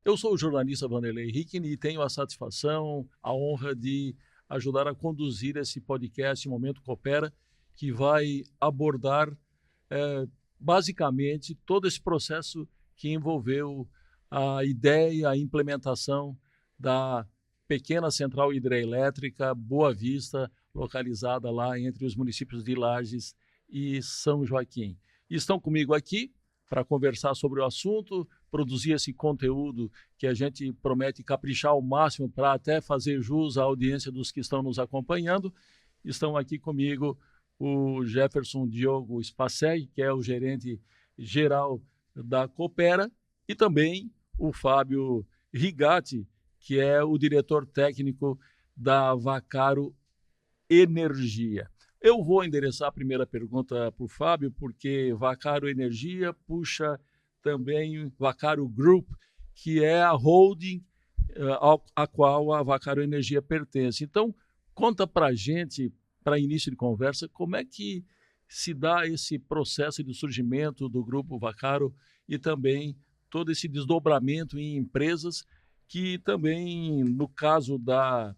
Eu sou o jornalista Vanderlei Rickini e tenho a satisfação, a honra de ajudar a conduzir esse podcast Momento Coopera, que vai abordar basicamente todo esse processo que envolveu a ideia, a implementação da pequena central hidrelétrica Boa Vista, localizada lá entre os municípios de Lages e São Joaquim. E estão comigo aqui para conversar sobre o assunto, produzir esse conteúdo que a gente promete caprichar ao máximo para até fazer jus à audiência dos que estão nos acompanhando. Estão aqui comigo o Jefferson Diogo Spaceg, que é o gerente geral da Coopera, e também o Fábio Rigatti, que é o diretor técnico da Vacaro Energia. Eu vou endereçar a primeira pergunta para o Fábio, porque Vacaro Energia puxa também Vacaro Group, que é a holding a qual a Vacaro Energia pertence. Então, conta para a gente, para início de conversa, como é que se dá esse processo de surgimento do Grupo Vacaro e também todo esse desdobramento em empresas que também, no caso da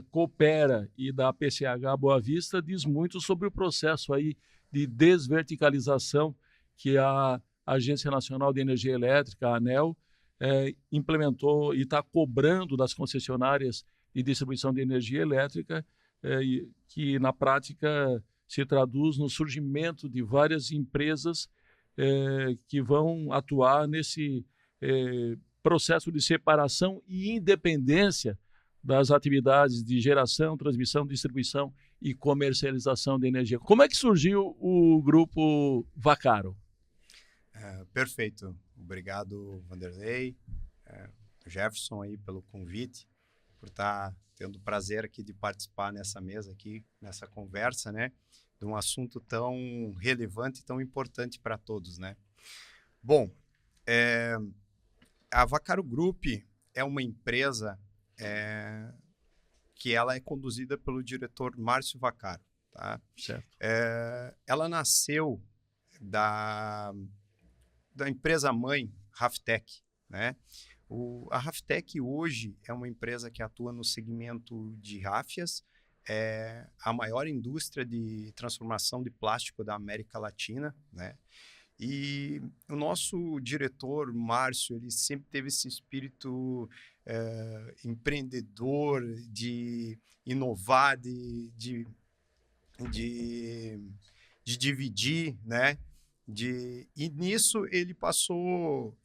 Coopera e da PCH Boa Vista, diz muito sobre o processo aí de desverticalização que a Agência Nacional de Energia Elétrica, a ANEEL, implementou e está cobrando das concessionárias de distribuição de energia elétrica, que na prática se traduz no surgimento de várias empresas que vão atuar nesse processo de separação e independência das atividades de geração, transmissão, distribuição e comercialização de energia. Como é que surgiu o Grupo Vacaro? Perfeito. Obrigado, Vanderlei, Jefferson, aí pelo convite, por estar tendo o prazer aqui de participar nessa mesa aqui, nessa conversa, né, de um assunto tão relevante e tão importante para todos, né? Bom, a Vacaro Group é uma empresa que ela é conduzida pelo diretor Márcio Vacaro, tá? Certo. Ela nasceu da empresa mãe Raftec, né? A Raftec hoje é uma empresa que atua no segmento de ráfias, é a maior indústria de transformação de plástico da América Latina, né? E o nosso diretor, Márcio, ele sempre teve esse espírito empreendedor, de inovar, de dividir, né? E nisso ele passou,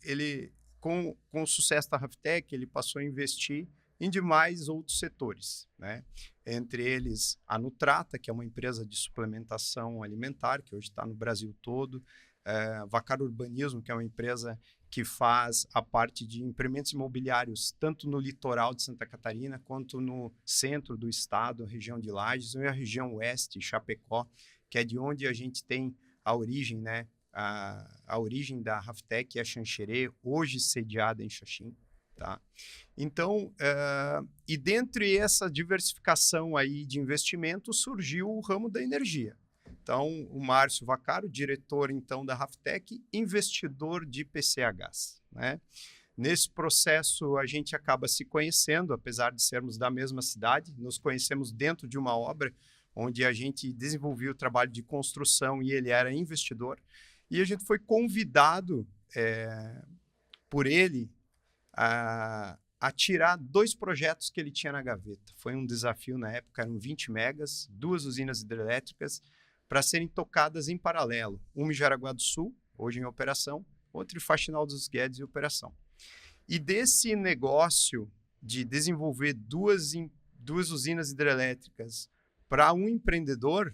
com o sucesso da Raftec, ele passou a investir em demais outros setores, né? Entre eles a Nutrata, que é uma empresa de suplementação alimentar, que hoje está no Brasil todo, Vacaro Urbanismo, que é uma empresa que faz a parte de empreendimentos imobiliários, tanto no litoral de Santa Catarina, quanto no centro do estado, a região de Lages, e a região oeste, Chapecó, que é de onde a gente tem a origem, né? A origem da Raftec é a Xanxerê, hoje sediada em Xaxim, tá? Então, e dentre essa diversificação aí de investimento, surgiu o ramo da energia. Então, o Márcio Vacaro, diretor então da Raftec, investidor de PCHs, né? Nesse processo, a gente acaba se conhecendo, apesar de sermos da mesma cidade, nos conhecemos dentro de uma obra onde a gente desenvolvia o trabalho de construção e ele era investidor. E a gente foi convidado por ele a tirar 2 projetos que ele tinha na gaveta. Foi um desafio na época, eram 20 megas, 2 usinas hidrelétricas, para serem tocadas em paralelo. Uma em Jaraguá do Sul, hoje em operação, outra em Faxinal dos Guedes em operação. E desse negócio de desenvolver duas usinas hidrelétricas para um empreendedor,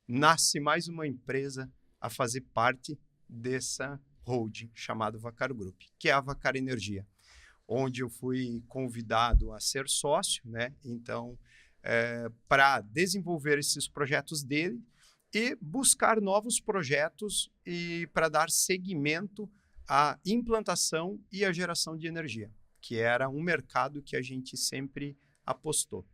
nasce mais uma empresa a fazer parte dessa holding chamada Vacaro Group, que é a Vacaro Energia, onde eu fui convidado a ser sócio, né? Então, para desenvolver esses projetos dele e buscar novos projetos e para dar seguimento à implantação e à geração de energia, que era um mercado que a gente sempre apostou.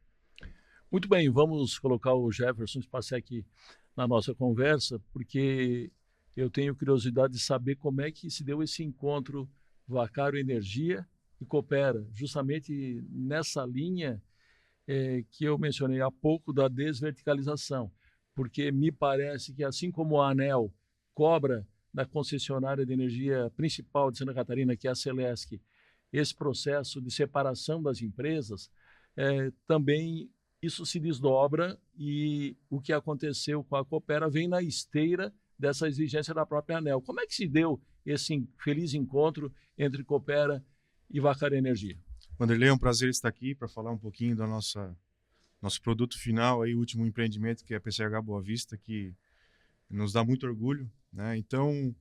Muito bem, vamos colocar o Jefferson Spacek aqui na nossa conversa, porque eu tenho curiosidade de saber como é que se deu esse encontro Vacaro Energia e Coopera, justamente nessa linha que eu mencionei há pouco da desverticalização, porque me parece que assim como a ANEEL cobra da concessionária de energia principal de Santa Catarina, que é a Celesc, esse processo de separação das empresas, também isso se desdobra e o que aconteceu com a Coopera vem na esteira dessa exigência da própria ANEEL. Como é que se deu esse feliz encontro entre Coopera e Vacar Energia? Wanderley, é um prazer estar aqui para falar um pouquinho do nosso produto final, aí, o último empreendimento, que é a PCH Boa Vista, que nos dá muito orgulho, né? Então,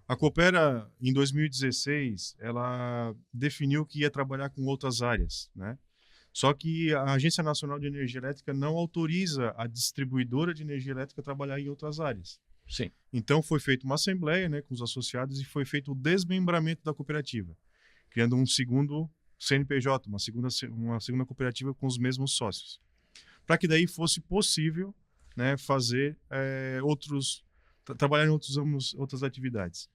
a Coopera, em 2016, ela definiu que ia trabalhar com outras áreas, né? Só que a Agência Nacional de Energia Elétrica não autoriza a distribuidora de energia elétrica a trabalhar em outras áreas. Sim. Então, foi feita uma assembleia, né, com os associados e foi feito o desmembramento da cooperativa, criando um segundo CNPJ, uma segunda cooperativa com os mesmos sócios, para que daí fosse possível, né, fazer trabalhar em outras atividades.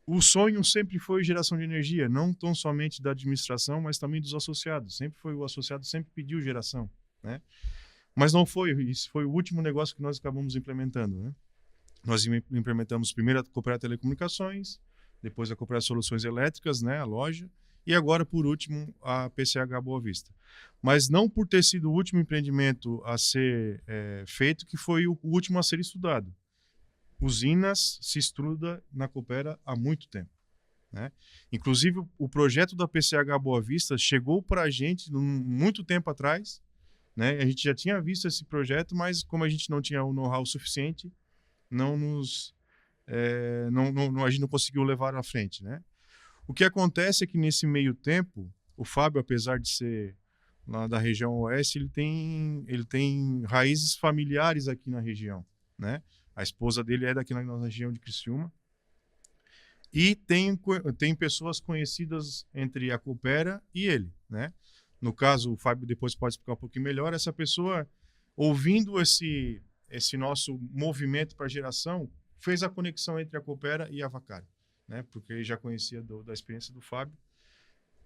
O sonho sempre foi geração de energia, não tão somente da administração, mas também dos associados. O associado sempre pediu geração, né? Mas não foi, isso foi o último negócio que nós acabamos implementando, né? Nós implementamos primeiro a Coopera Telecomunicações, depois a Coopera Soluções Elétricas, né, a loja, e agora, por último, a PCH Boa Vista. Mas não por ter sido o último empreendimento a ser feito, que foi o último a ser estudado. Usinas se estuda na Coopera há muito tempo, né? Inclusive, o projeto da PCH Boa Vista chegou para a gente muito tempo atrás, né? A gente já tinha visto esse projeto, mas como a gente não tinha o know-how suficiente, a gente não conseguiu levar à frente, né? O que acontece é que nesse meio tempo, o Fábio, apesar de ser lá da região oeste, ele tem raízes familiares aqui na região, né? A esposa dele é daqui na região de Criciúma. E tem pessoas conhecidas entre a Coopera e ele, né? No caso, o Fábio depois pode explicar um pouquinho melhor. Essa pessoa, ouvindo esse nosso movimento para geração, fez a conexão entre a Coopera e a Vacar, né? Porque ele já conhecia da experiência do Fábio,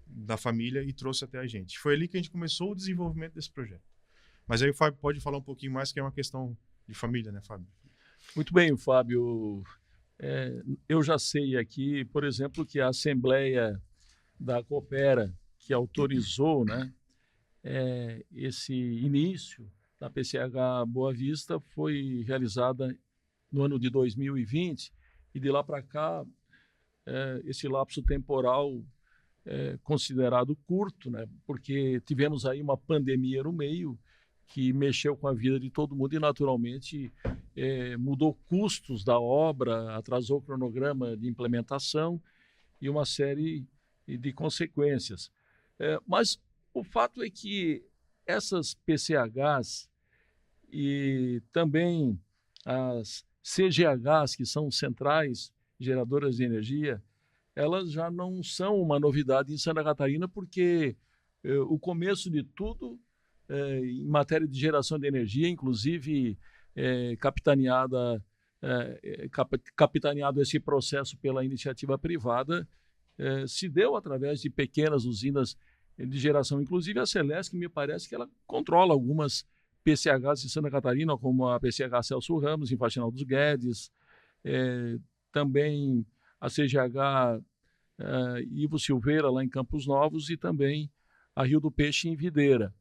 da família, e trouxe até a gente. Foi ali que a gente começou o desenvolvimento desse projeto. Mas aí o Fábio pode falar um pouquinho mais, que é uma questão de família, né, Fábio? Muito bem, Fábio. Eu já sei aqui, por exemplo, que a Assembleia da Coopera, que autorizou, né, esse início da PCH Boa Vista, foi realizada no ano de 2020, e de lá para cá, esse lapso temporal considerado curto, né, porque tivemos aí uma pandemia no meio, que mexeu com a vida de todo mundo e, naturalmente, mudou custos da obra, atrasou o cronograma de implementação e uma série de consequências. Mas o fato é que essas PCHs e também as CGHs, que são centrais geradoras de energia, elas já não são uma novidade em Santa Catarina, porque o começo de tudo em matéria de geração de energia, inclusive capitaneado esse processo pela iniciativa privada, se deu através de pequenas usinas de geração. Inclusive a Celesc, me parece que ela controla algumas PCHs de Santa Catarina, como a PCH Celso Ramos, em Faxinal dos Guedes, também a CGH Ivo Silveira, lá em Campos Novos, e também a Rio do Peixe, em Videira.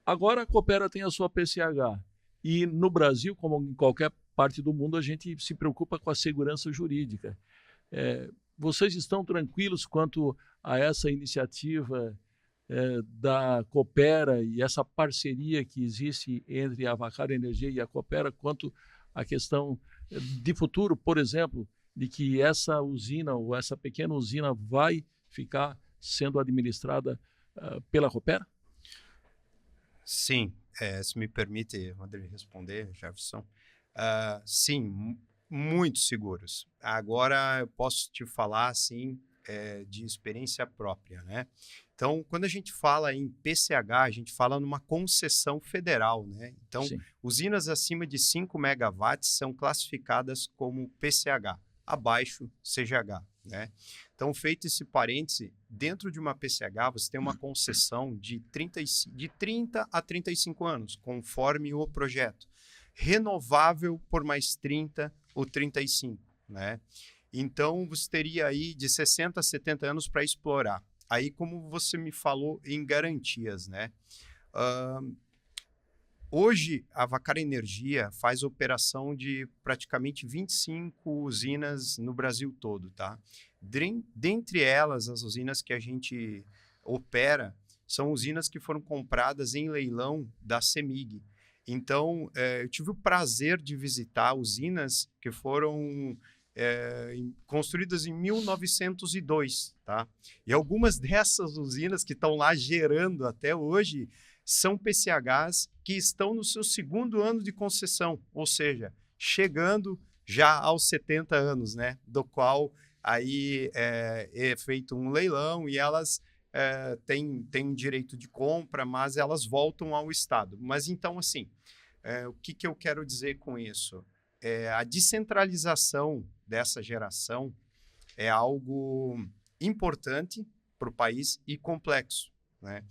Agora a Coopera tem a sua PCH, e no Brasil, como em qualquer parte do mundo, a gente se preocupa com a segurança jurídica. Vocês estão tranquilos quanto a essa iniciativa da Coopera e essa parceria que existe entre a Vacar Energia e a Coopera, quanto à questão de futuro, por exemplo, de que essa usina ou essa pequena usina vai ficar sendo administrada pela Coopera? Sim, se me permite, Rodrigo, responder, Jefferson. Sim, muito seguros. Agora eu posso te falar assim, de experiência própria, né? Então, quando a gente fala em PCH, a gente fala numa concessão federal, né? Então, sim, usinas acima de 5 megawatts são classificadas como PCH, abaixo CGH, né? Então, feito esse parêntese, dentro de uma PCH, você tem uma concessão de 30 a 35 anos, conforme o projeto. Renovável por mais 30 ou 35, né? Então, você teria aí de 60 a 70 anos para explorar. Aí, como você me falou em garantias, né? Hoje, a Vacara Energia faz operação de praticamente 25 usinas no Brasil todo, tá? Dentre elas, as usinas que a gente opera são usinas que foram compradas em leilão da CEMIG. Então, eu tive o prazer de visitar usinas que foram construídas em 1902, tá? E algumas dessas usinas que estão lá gerando até hoje são PCHs que estão no seu segundo ano de concessão, ou seja, chegando já aos 70 anos, né? Do qual aí é feito um leilão e elas têm direito de compra, mas elas voltam ao Estado. Mas então, assim, o que eu quero dizer com isso? A descentralização dessa geração é algo importante para o país e complexo, né?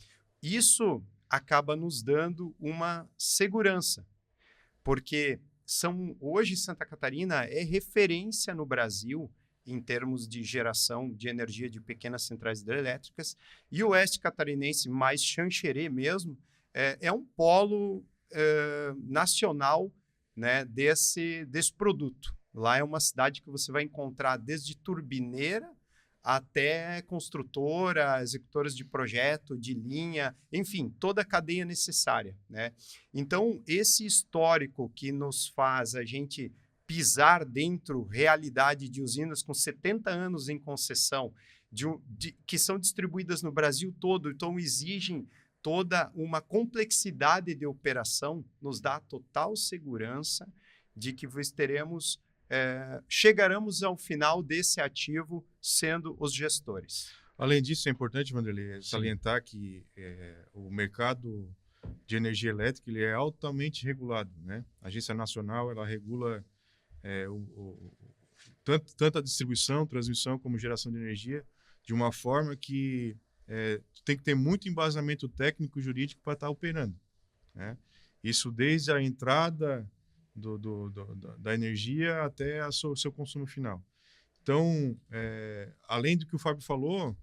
Isso acaba nos dando uma segurança, porque hoje Santa Catarina é referência no Brasil em termos de geração de energia de pequenas centrais hidrelétricas, e o oeste catarinense, mais Xanxerê mesmo, é um polo nacional, né, desse produto. Lá é uma cidade que você vai encontrar desde turbineira até construtora, executoras de projeto, de linha, enfim, toda a cadeia necessária, né? Então, esse histórico que nos faz a gente pisar dentro realidade de usinas com 70 anos em concessão, que são distribuídas no Brasil todo, então exigem toda uma complexidade de operação, nos dá total segurança de que chegaremos ao final desse ativo sendo os gestores. Além disso, é importante, Vanderlei, salientar que o mercado de energia elétrica ele é altamente regulado, né? A Agência Nacional ela regula tanto a distribuição, transmissão como geração de energia de uma forma que tem que ter muito embasamento técnico e jurídico para estar operando, né? Isso desde a entrada da energia até o seu consumo final. Então, além do que o Fábio falou,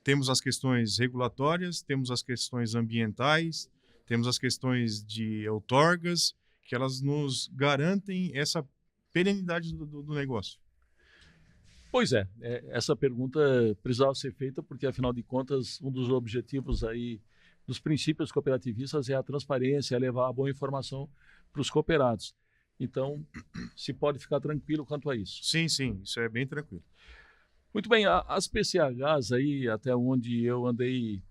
temos as questões regulatórias, temos as questões ambientais, temos as questões de outorgas, que elas nos garantem essa perenidade do negócio. Pois essa pergunta precisava ser feita porque, afinal de contas, um dos objetivos aí dos princípios cooperativistas é a transparência, é levar a boa informação para os cooperados. Então, se pode ficar tranquilo quanto a isso. Sim, isso é bem tranquilo. Muito bem, as PCHs aí, até onde eu andei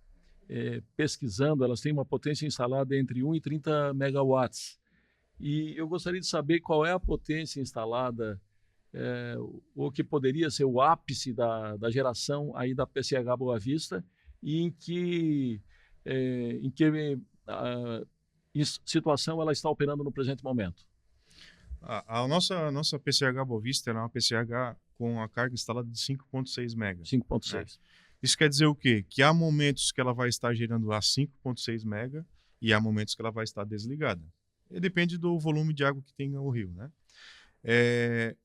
pesquisando, elas têm uma potência instalada entre 1 e 30 megawatts. E eu gostaria de saber qual é a potência instalada, o que poderia ser o ápice da geração aí da PCH Boa Vista e em que situação ela está operando no presente momento. A nossa PCH Boa Vista é uma PCH com a carga instalada de 5,6 mega. 5,6. Isso quer dizer o quê? Que há momentos que ela vai estar gerando a 5,6 mega e há momentos que ela vai estar desligada. E depende do volume de água que tem o rio, né?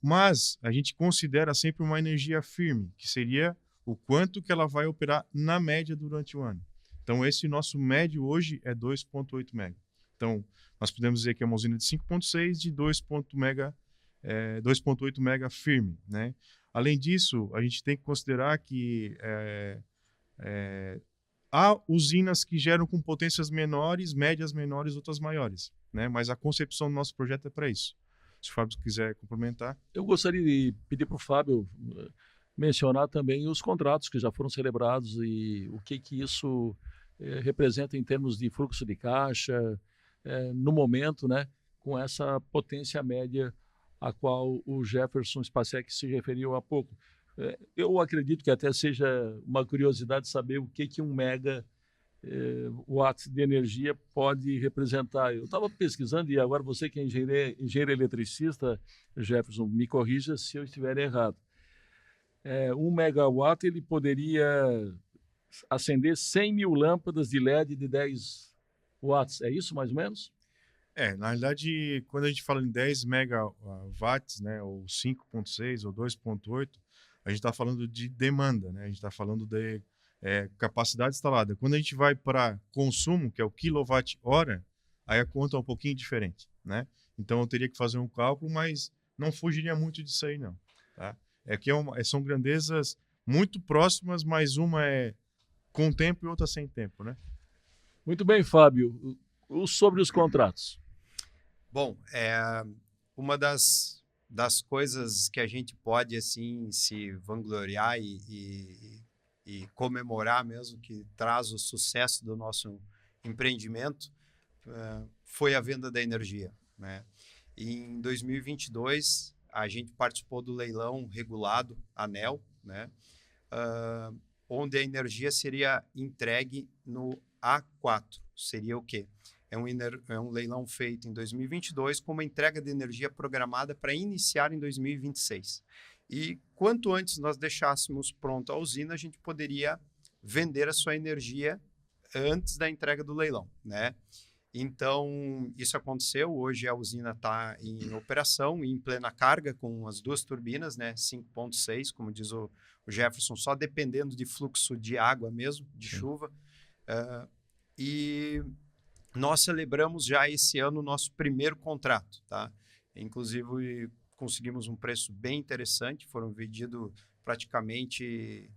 Mas a gente considera sempre uma energia firme, que seria o quanto que ela vai operar na média durante o ano. Então, esse nosso médio hoje é 2,8 mega. Então, nós podemos dizer que é uma usina de 5,6 de 2,8 mega firme, né? Além disso, a gente tem que considerar que há usinas que geram com potências menores, médias menores, outras maiores, né? Mas a concepção do nosso projeto é para isso. Se o Fábio quiser complementar. Eu gostaria de pedir para o Fábio mencionar também os contratos que já foram celebrados e o que isso representa em termos de fluxo de caixa no momento, né, com essa potência média a qual o Jefferson Spacek se referiu há pouco. Eu acredito que até seja uma curiosidade saber o que 1 mega watts de energia pode representar. Eu estava pesquisando e agora você que é engenheiro eletricista, Jefferson, me corrija se eu estiver errado. 1 megawatt ele poderia acender 100 mil lâmpadas de LED de 10 watts. É isso, mais ou menos? Na realidade, quando a gente fala em 10 megawatts, né, ou 5,6 ou 2,8, a gente está falando de demanda, né? A gente está falando de capacidade instalada. Quando a gente vai para consumo, que é o quilowatt-hora, aí a conta é um pouquinho diferente, né? Então eu teria que fazer um cálculo, mas não fugiria muito disso aí, não. Tá? São grandezas muito próximas, mas uma é com tempo e outra sem tempo, né? Muito bem, Fábio. Sobre os contratos. Bom, uma das coisas que a gente pode assim se vangloriar e comemorar mesmo, que traz o sucesso do nosso empreendimento, foi a venda da energia, né? Em 2022, a gente participou do leilão regulado ANEEL, né? Onde a energia seria entregue no A4. Seria o quê? É um leilão feito em 2022 com uma entrega de energia programada para iniciar em 2026. E quanto antes nós deixássemos pronta a usina, a gente poderia vender a sua energia antes da entrega do leilão, né? Então, isso aconteceu. Hoje a usina está em operação, em plena carga, com as 2 turbinas, né? 5,6, como diz o Jefferson, só dependendo de fluxo de água mesmo, de chuva. E nós celebramos já esse ano o nosso primeiro contrato, tá? Inclusive, conseguimos um preço bem interessante, foram vendidos praticamente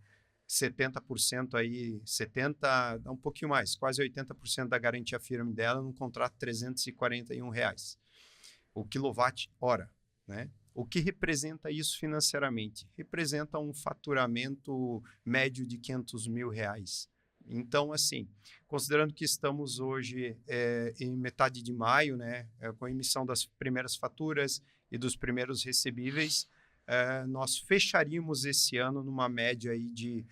70% aí, 70%, um pouquinho mais, quase 80% da garantia firme dela num contrato de R$341, o quilowatt-hora, né? O que representa isso financeiramente? Representa um faturamento médio de R$500 mil. Então, assim, considerando que estamos hoje em metade de maio, né, com a emissão das primeiras faturas e dos primeiros recebíveis, nós fecharíamos esse ano numa média aí de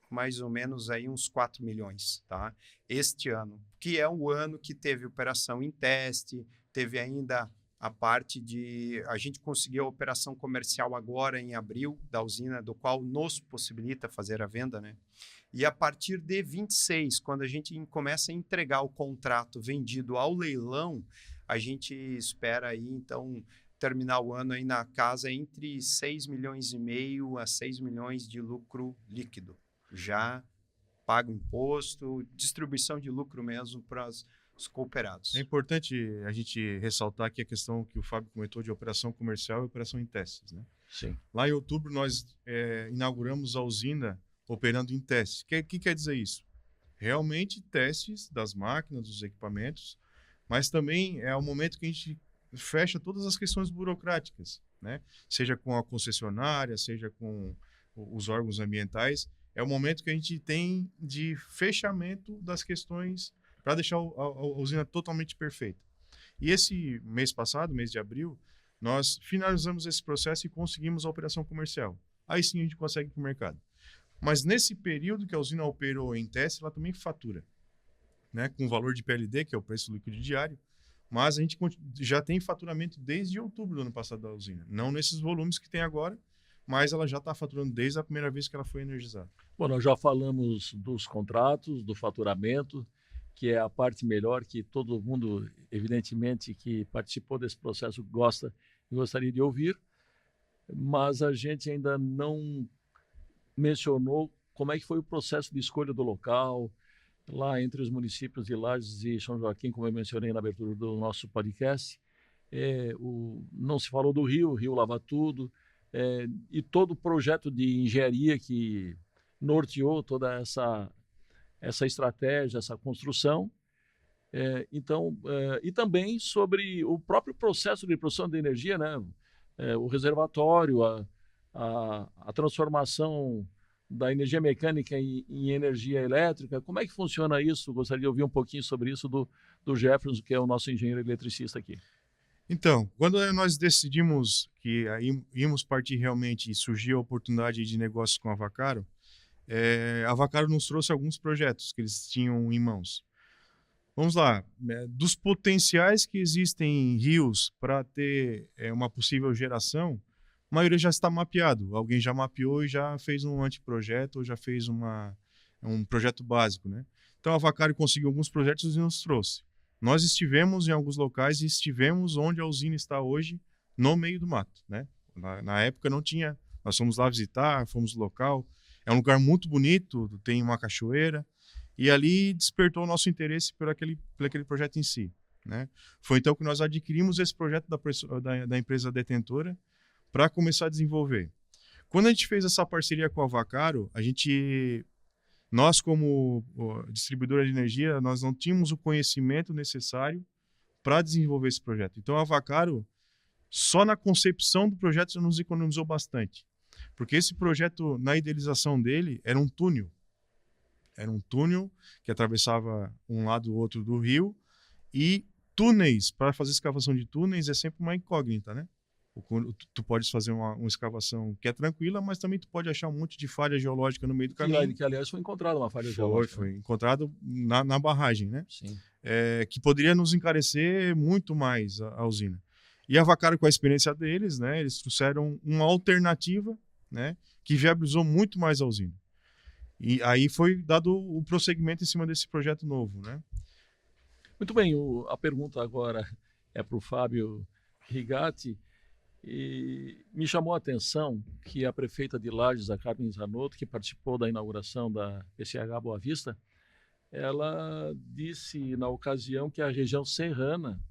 mais ou menos aí uns 4 milhões, tá? Este ano, que é o ano que teve operação em teste, teve ainda a parte de... A gente conseguiu a operação comercial agora em abril da usina, do qual nos possibilita fazer a venda, né? E a partir de 26, quando a gente começa a entregar o contrato vendido ao leilão, a gente espera aí, então, terminar o ano aí na casa entre 6 milhões e meio a 6 milhões de lucro líquido. Já paga imposto, distribuição de lucro mesmo para os cooperados. É importante a gente ressaltar aqui a questão que o Fábio comentou de operação comercial e operação em testes, né? Sim. Lá em outubro nós inauguramos a usina operando em testes. O que quer dizer isso? Realmente testes das máquinas, dos equipamentos, mas também é o momento que a gente fecha todas as questões burocráticas, né? Seja com a concessionária, seja com os órgãos ambientais. É o momento que a gente tem de fechamento das questões para deixar a usina totalmente perfeita. E esse mês passado, mês de abril, nós finalizamos esse processo e conseguimos a operação comercial. Aí sim a gente consegue ir para o mercado. Mas nesse período que a usina operou em teste, ela também fatura, né? Com o valor de PLD, que é o preço líquido diário, mas a gente já tem faturamento desde outubro do ano passado da usina. Não nesses volumes que tem agora, mas ela já está faturando desde a primeira vez que ela foi energizada. Bom, nós já falamos dos contratos, do faturamento, que é a parte melhor, que todo mundo, evidentemente, que participou desse processo gosta e gostaria de ouvir, mas a gente ainda não mencionou como é que foi o processo de escolha do local, lá entre os municípios de Lages e São Joaquim, como eu mencionei na abertura do nosso podcast. Não se falou do Rio, o Rio lava tudo, e todo o projeto de engenharia que norteou toda essa estratégia, essa construção. E também sobre o próprio processo de produção de energia, né? O reservatório, a transformação da energia mecânica em energia elétrica. Como é que funciona isso? Gostaria de ouvir um pouquinho sobre isso do Jefferson, que é o nosso engenheiro eletricista aqui. Então, quando nós decidimos que íamos partir realmente e surgiu a oportunidade de negócios com a Avacaro, a Avacaro nos trouxe alguns projetos que eles tinham em mãos. Vamos lá, dos potenciais que existem em rios para ter uma possível geração, a maioria já está mapeado. Alguém já mapeou e já fez um anteprojeto ou já fez um projeto básico, né? Então a Vacaro conseguiu alguns projetos e nos trouxe. Nós estivemos em alguns locais e estivemos onde a usina está hoje, no meio do mato, né? Na época não tinha, nós fomos lá visitar, fomos no local. É um lugar muito bonito, tem uma cachoeira, e ali despertou o nosso interesse por aquele projeto em si, né? Foi então que nós adquirimos esse projeto da empresa detentora para começar a desenvolver. Quando a gente fez essa parceria com a Vacaro, nós como distribuidora de energia, nós não tínhamos o conhecimento necessário para desenvolver esse projeto. Então a Vacaro, só na concepção do projeto, já nos economizou bastante. Porque esse projeto, na idealização dele, era um túnel. Era um túnel que atravessava um lado ou outro do rio, e túneis, para fazer escavação de túneis, é sempre uma incógnita, né? Tu podes fazer uma escavação que é tranquila, mas também tu pode achar um monte de falha geológica no meio do caminho. Que aliás, foi encontrada uma falha geológica. Foi encontrado na barragem, né? Sim. Que poderia nos encarecer muito mais a usina. E a Vacaro, com a experiência deles, né, eles trouxeram uma alternativa, né, que viabilizou muito mais a usina. E aí foi dado o prosseguimento em cima desse projeto novo, né? Muito bem, a pergunta agora é para o Fábio Rigatti. E me chamou a atenção que a prefeita de Lages, a Carmen Zanotto, que participou da inauguração da PCH Boa Vista, ela disse na ocasião que a região serrana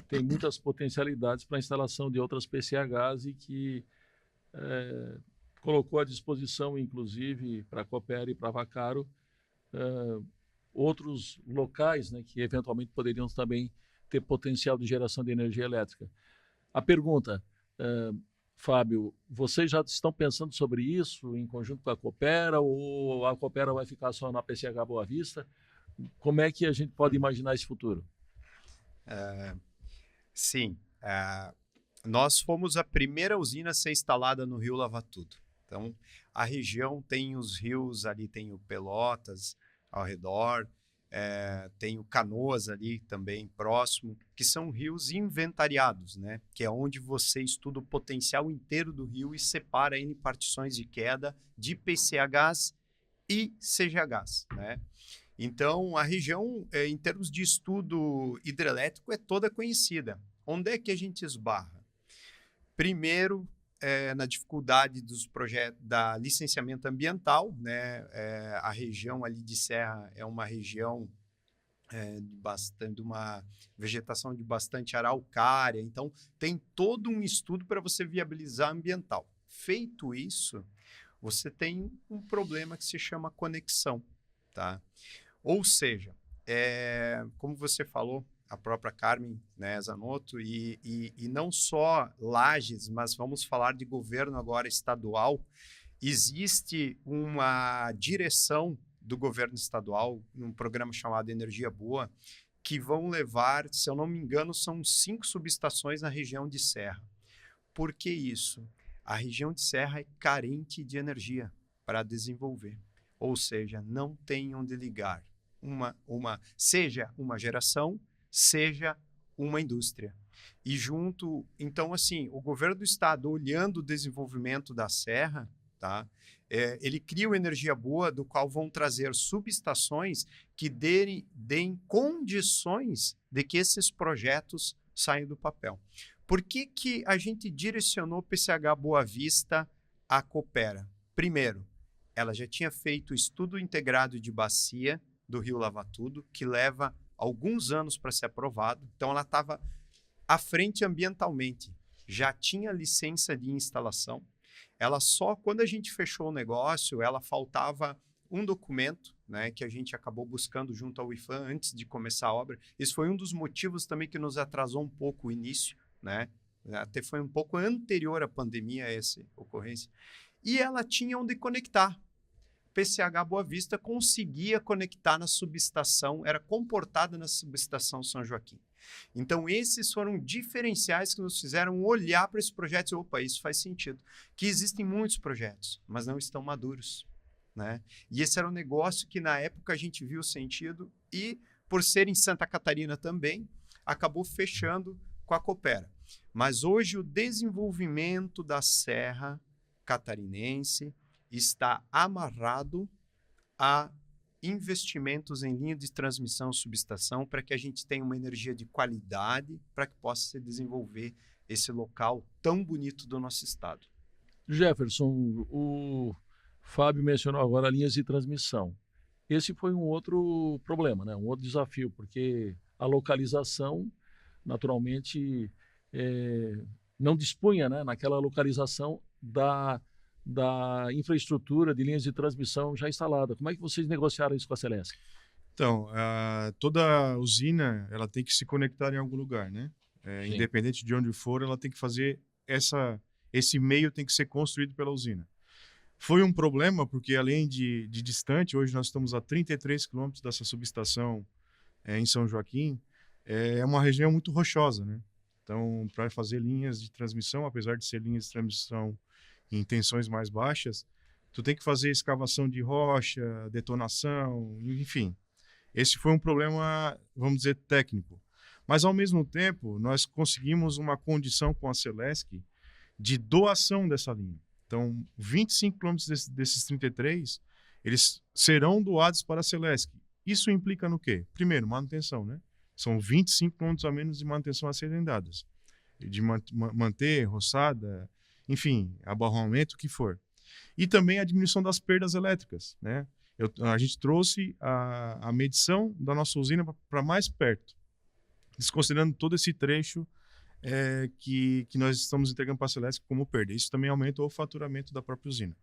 tem muitas potencialidades para a instalação de outras PCHs e que colocou à disposição, inclusive, para a Coopera e para a Vacaro, outros locais, né, que eventualmente poderiam também ter potencial de geração de energia elétrica. A pergunta, Fábio, vocês já estão pensando sobre isso em conjunto com a Coopera, ou a Coopera vai ficar só na PCH Boa Vista? Como é que a gente pode imaginar esse futuro? Sim, nós fomos a primeira usina a ser instalada no Rio Lavatudo. Então, a região tem os rios ali, tem o Pelotas ao redor, tem o Canoas ali também próximo, que são rios inventariados, né? Que é onde você estuda o potencial inteiro do rio e separa em partições de queda de PCHs e CGHs, né? Então, a região, em termos de estudo hidrelétrico, é toda conhecida. Onde é que a gente esbarra? Primeiro, na dificuldade dos projetos da licenciamento ambiental, né? A região ali de Serra é uma região de uma vegetação de bastante araucária, então tem todo um estudo para você viabilizar ambiental. Feito isso, você tem um problema que se chama conexão, tá? Ou seja, como você falou, a própria Carmen, né, Zanotto, e não só Lages, mas vamos falar de governo agora estadual, existe uma direção do governo estadual, num programa chamado Energia Boa, que vão levar, se eu não me engano, são 5 subestações na região de Serra. Por que isso? A região de Serra é carente de energia para desenvolver, ou seja, não tem onde ligar seja uma geração, seja uma indústria. E junto, então assim, o governo do estado, olhando o desenvolvimento da Serra, tá? Ele cria uma Energia Boa, do qual vão trazer subestações que deem condições de que esses projetos saiam do papel. Por que a gente direcionou o PCH Boa Vista à Coopera? Primeiro, ela já tinha feito o estudo integrado de bacia do Rio Lavatudo, que leva alguns anos para ser aprovado. Então, ela estava à frente ambientalmente, já tinha licença de instalação. Ela só, quando a gente fechou o negócio, ela faltava um documento, né, que a gente acabou buscando junto ao IFAM antes de começar a obra. Esse foi um dos motivos também que nos atrasou um pouco o início, né? Até foi um pouco anterior à pandemia essa ocorrência. E ela tinha onde conectar. PCH Boa Vista conseguia conectar na subestação, era comportada na subestação São Joaquim. Então, esses foram diferenciais que nos fizeram olhar para esse projeto e, opa, isso faz sentido. Que existem muitos projetos, mas não estão maduros, né? E esse era um negócio que, na época, a gente viu o sentido e, por ser em Santa Catarina também, acabou fechando com a Coopera. Mas hoje o desenvolvimento da Serra Catarinense está amarrado a investimentos em linha de transmissão subestação para que a gente tenha uma energia de qualidade para que possa se desenvolver esse local tão bonito do nosso estado. Jefferson, o Fábio mencionou agora linhas de transmissão. Esse foi um outro problema, né? Um outro desafio, porque a localização, naturalmente, não dispunha, né, naquela localização da infraestrutura de linhas de transmissão já instalada. Como é que vocês negociaram isso com a Celesc? Então, toda usina ela tem que se conectar em algum lugar, né? Independente de onde for, ela tem que fazer esse meio tem que ser construído pela usina. Foi um problema porque além de distante, hoje nós estamos a 33 quilômetros dessa subestação em São Joaquim, é uma região muito rochosa, né? Então, para fazer linhas de transmissão, apesar de ser linhas de transmissão em tensões mais baixas, tu tem que fazer escavação de rocha, detonação, enfim. Esse foi um problema, vamos dizer, técnico. Mas, ao mesmo tempo, nós conseguimos uma condição com a Celesc de doação dessa linha. Então, 25 quilômetros desses 33, eles serão doados para a Celesc. Isso implica no quê? Primeiro, manutenção, né? São 25 quilômetros a menos de manutenção a serem dadas. De manter, roçada, enfim, abarroamento, o que for. E também a diminuição das perdas elétricas, né? A gente trouxe a medição da nossa usina para mais perto, desconsiderando todo esse trecho que nós estamos entregando para a Celesc como perda. Isso também aumenta o faturamento da própria usina.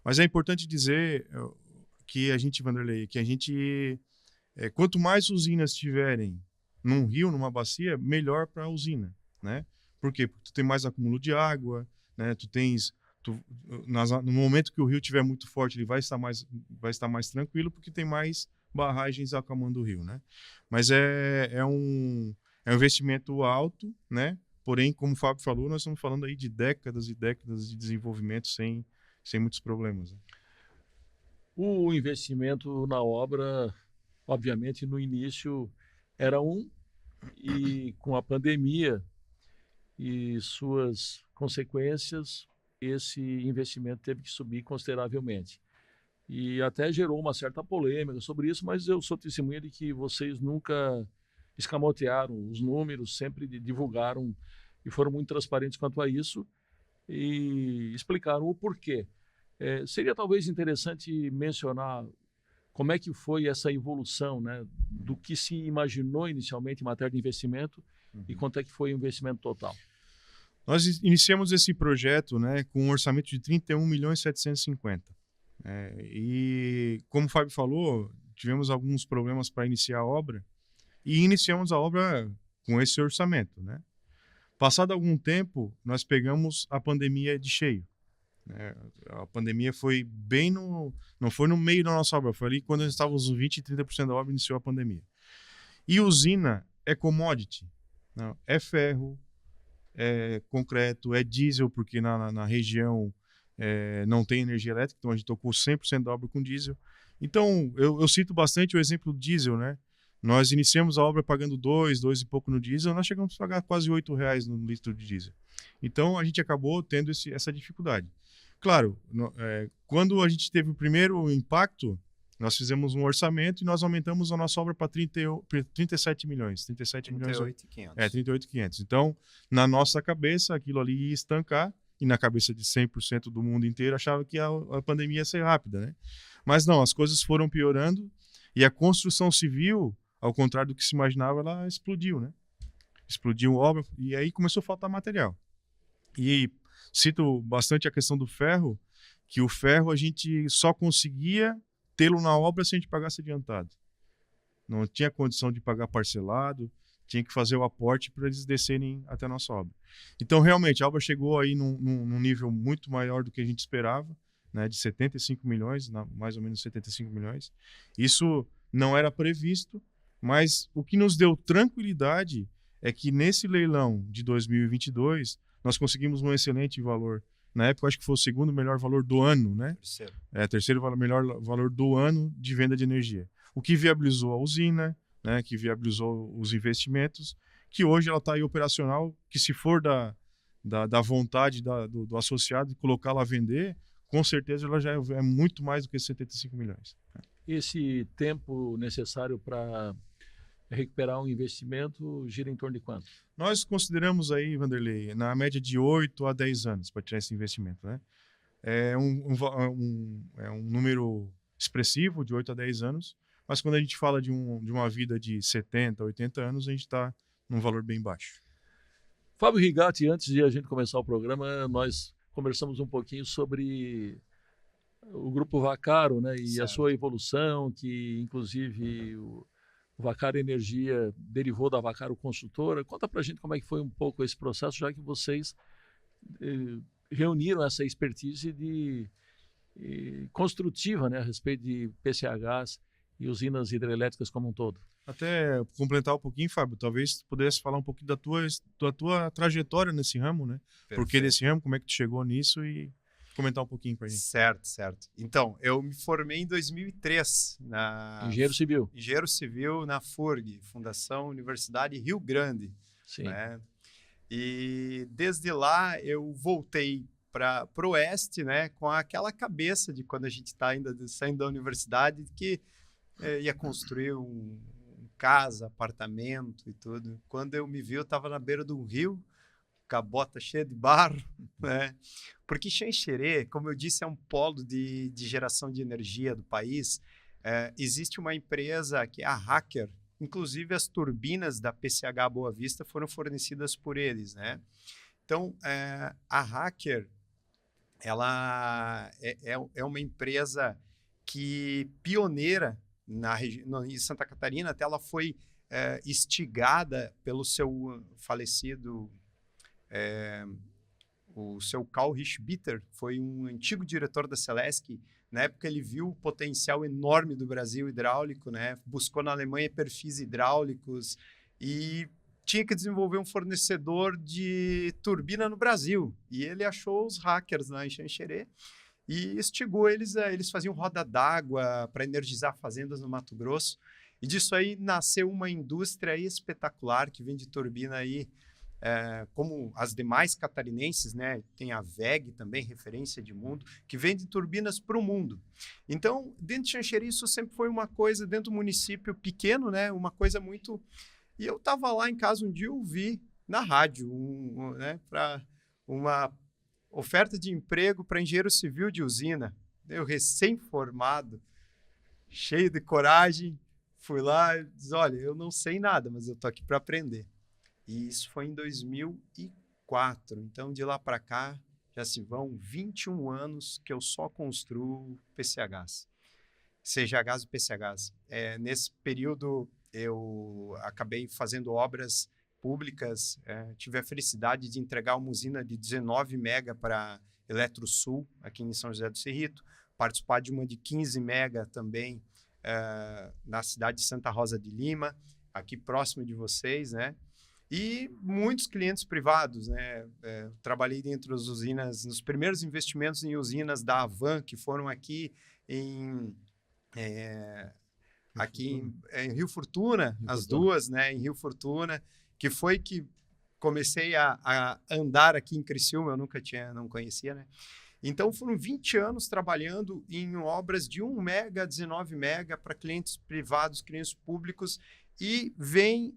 Mas é importante dizer que a gente, Vanderlei, quanto mais usinas tiverem num rio, numa bacia, melhor para a usina, né? Por quê? Porque tu tem mais acúmulo de água, né? No momento que o rio estiver muito forte, ele vai estar mais tranquilo, porque tem mais barragens acalmando o rio, né? Mas é um investimento alto, né? Porém, como o Fábio falou, nós estamos falando aí de décadas e décadas de desenvolvimento sem muitos problemas, né? O investimento na obra, obviamente, no início era e com a pandemia e suas consequências, esse investimento teve que subir consideravelmente. E até gerou uma certa polêmica sobre isso, mas eu sou testemunha de que vocês nunca escamotearam os números, sempre divulgaram e foram muito transparentes quanto a isso e explicaram o porquê. Seria talvez interessante mencionar como é que foi essa evolução, né, do que se imaginou inicialmente em matéria de investimento e quanto é que foi o investimento total. Nós iniciamos esse projeto, né, com um orçamento de 31.750.000. E, como o Fábio falou, tivemos alguns problemas para iniciar a obra e iniciamos a obra com esse orçamento, né? Passado algum tempo, nós pegamos a pandemia de cheio. A pandemia foi não foi no meio da nossa obra, foi ali quando nós estávamos nos 20% e 30% da obra, iniciou a pandemia. E usina é commodity, não, é ferro, é concreto, é diesel, porque na região não tem energia elétrica, então a gente tocou 100% da obra com diesel. Então, eu cito bastante o exemplo do diesel, né? Nós iniciamos a obra pagando 2 e pouco no diesel, nós chegamos a pagar quase R$8 no litro de diesel. Então, a gente acabou tendo essa dificuldade. Claro, quando a gente teve o primeiro impacto, nós fizemos um orçamento e nós aumentamos a nossa obra para 37 milhões. 38.500. Então, na nossa cabeça, aquilo ali ia estancar, e na cabeça de 100% do mundo inteiro achava que a pandemia ia ser rápida, né? Mas não, as coisas foram piorando e a construção civil, ao contrário do que se imaginava, ela explodiu, né? Explodiu obra e aí começou a faltar material. E cito bastante a questão do ferro, que o ferro a gente só conseguia tê-lo na obra se a gente pagasse adiantado. Não tinha condição de pagar parcelado, tinha que fazer o aporte para eles descerem até a nossa obra. Então, realmente, a obra chegou aí num nível muito maior do que a gente esperava, né, de 75 milhões, mais ou menos 75 milhões. Isso não era previsto, mas o que nos deu tranquilidade é que nesse leilão de 2022, nós conseguimos um excelente valor. Na época, eu acho que foi o segundo melhor valor do ano, né? Terceiro melhor valor do ano de venda de energia. O que viabilizou a usina, né? Que viabilizou os investimentos, que hoje ela está aí operacional, que se for da vontade do associado de colocá-la a vender, com certeza ela já é muito mais do que 75 milhões. Esse tempo necessário para recuperar um investimento gira em torno de quanto? Nós consideramos aí, Vanderlei, na média de 8 a 10 anos para tirar esse investimento, né? É um número expressivo, de 8 a 10 anos, mas quando a gente fala de uma vida de 70, 80 anos, a gente está num valor bem baixo. Fábio Rigatti, antes de a gente começar o programa, nós conversamos um pouquinho sobre o Grupo Vaccaro, né, e a sua evolução, que inclusive o Vaccaro Energia derivou da Vaccaro Consultora. Conta pra gente como é que foi um pouco esse processo, já que vocês reuniram essa expertise construtiva, né, a respeito de PCHs e usinas hidrelétricas como um todo. Até complementar um pouquinho, Fábio, talvez tu pudesse falar um pouquinho da tua trajetória nesse ramo, né? Perfeito. Por que desse ramo, como é que tu chegou nisso e comentar um pouquinho pra gente. Certo. Então, eu me formei em 2003 na Engenheiro Civil na FURG, Fundação Universidade Rio Grande. Sim. Né? E desde lá eu voltei para o Oeste, né, com aquela cabeça de quando a gente está ainda saindo da universidade, que ia construir casa, apartamento e tudo. Quando eu me vi, eu estava na beira do rio, com a bota cheia de barro, né? Porque Xanxerê, como eu disse, é um polo de geração de energia do país. Existe uma empresa que é a Hacker, inclusive as turbinas da PCH Boa Vista foram fornecidas por eles, né? Então, a Hacker, ela é uma empresa que pioneira em Santa Catarina. Até ela foi instigada pelo seu falecido o seu Karl Rischbitter, foi um antigo diretor da Celesc. Na época ele viu o potencial enorme do Brasil hidráulico, né? Buscou na Alemanha perfis hidráulicos e tinha que desenvolver um fornecedor de turbina no Brasil. E ele achou os hackers lá em Xanxerê e instigou eles. Eles faziam roda d'água para energizar fazendas no Mato Grosso. E disso aí nasceu uma indústria espetacular que vende turbina aí, como as demais catarinenses, né? Tem a WEG também, referência de mundo, que vende turbinas para o mundo. Então, dentro de Xanxerê, isso sempre foi uma coisa, dentro do município pequeno, né? Uma coisa muito... E eu estava lá em casa um dia, eu vi na rádio, né? Para uma oferta de emprego para engenheiro civil de usina. Eu, recém-formado, cheio de coragem, fui lá e disse, olha, eu não sei nada, mas eu tô aqui para aprender. E isso foi em 2004. Então, de lá para cá, já se vão 21 anos que eu só construo PCHs. CGHs e PCHs. Nesse período, eu acabei fazendo obras públicas. Tive a felicidade de entregar uma usina de 19 mega para Eletrosul, aqui em São José do Cerrito. Participar de uma de 15 mega também na cidade de Santa Rosa de Lima, aqui próximo de vocês, né? E muitos clientes privados, né? Trabalhei dentro das usinas, nos primeiros investimentos em usinas da Avan, que foram aqui em Rio Fortuna, as duas, né? Em Rio Fortuna, que foi que comecei a andar aqui em Criciúma, eu não conhecia, né? Então, foram 20 anos trabalhando em obras de 1 mega, 19 mega, para clientes privados, clientes públicos, e vem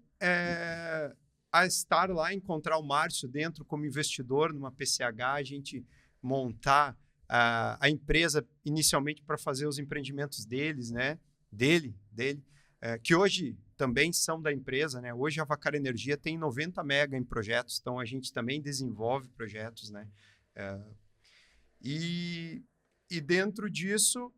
a estar lá, encontrar o Márcio dentro como investidor numa PCH, a gente montar a empresa inicialmente para fazer os empreendimentos deles, né? Dele, que hoje também são da empresa, né? Hoje a Vaccaro Energia tem 90 mega em projetos, então a gente também desenvolve projetos, né? E dentro disso,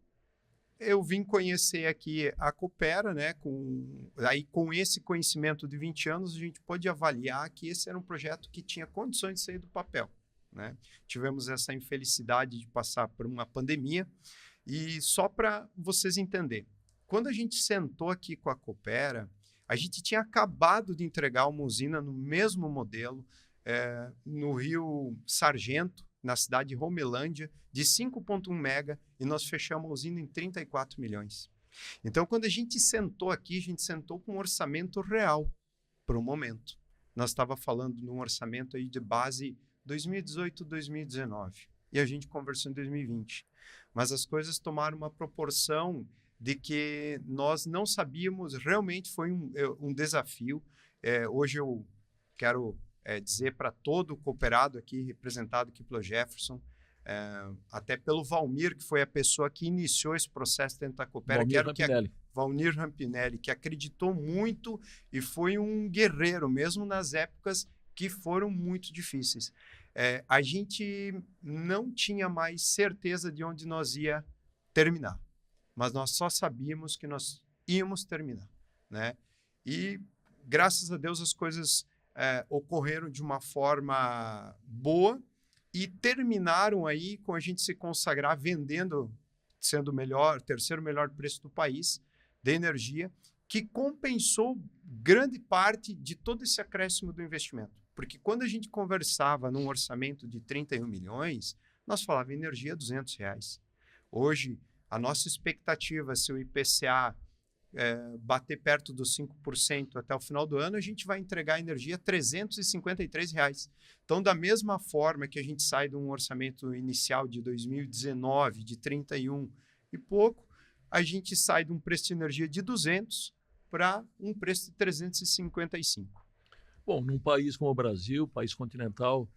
eu vim conhecer aqui a Coopera, né? Com esse conhecimento de 20 anos, a gente pôde avaliar que esse era um projeto que tinha condições de sair do papel, né? Tivemos essa infelicidade de passar por uma pandemia. E só para vocês entenderem, quando a gente sentou aqui com a Coopera, a gente tinha acabado de entregar uma usina no mesmo modelo, no Rio Sargento, na cidade de Romelândia, de 5,1 mega, e nós fechamos a usina em 34 milhões. Então, quando a gente sentou aqui, a gente sentou com um orçamento real para o momento. nós estava falando num orçamento aí de base 2018, 2019. E a gente conversou em 2020. Mas as coisas tomaram uma proporção de que nós não sabíamos, realmente foi um desafio. Hoje eu quero dizer para todo o cooperado aqui, representado aqui pelo Jefferson, até pelo Valmir, que foi a pessoa que iniciou esse processo dentro da Coopera, Valmir Rampinelli, que acreditou muito e foi um guerreiro, mesmo nas épocas que foram muito difíceis. A gente não tinha mais certeza de onde nós ia terminar, mas nós só sabíamos que nós íamos terminar, né? E, graças a Deus, as coisas ocorreram de uma forma boa e terminaram aí com a gente se consagrar vendendo, sendo o terceiro melhor preço do país de energia, que compensou grande parte de todo esse acréscimo do investimento. Porque quando a gente conversava num orçamento de 31 milhões, nós falávamos energia R$200. Hoje, a nossa expectativa, se o IPCA bater perto dos 5% até o final do ano, a gente vai entregar energia a R$353. Então, da mesma forma que a gente sai de um orçamento inicial de 2019, de 31 e pouco, a gente sai de um preço de energia de 200 para um preço de 355. Bom, num país como o Brasil, país continental,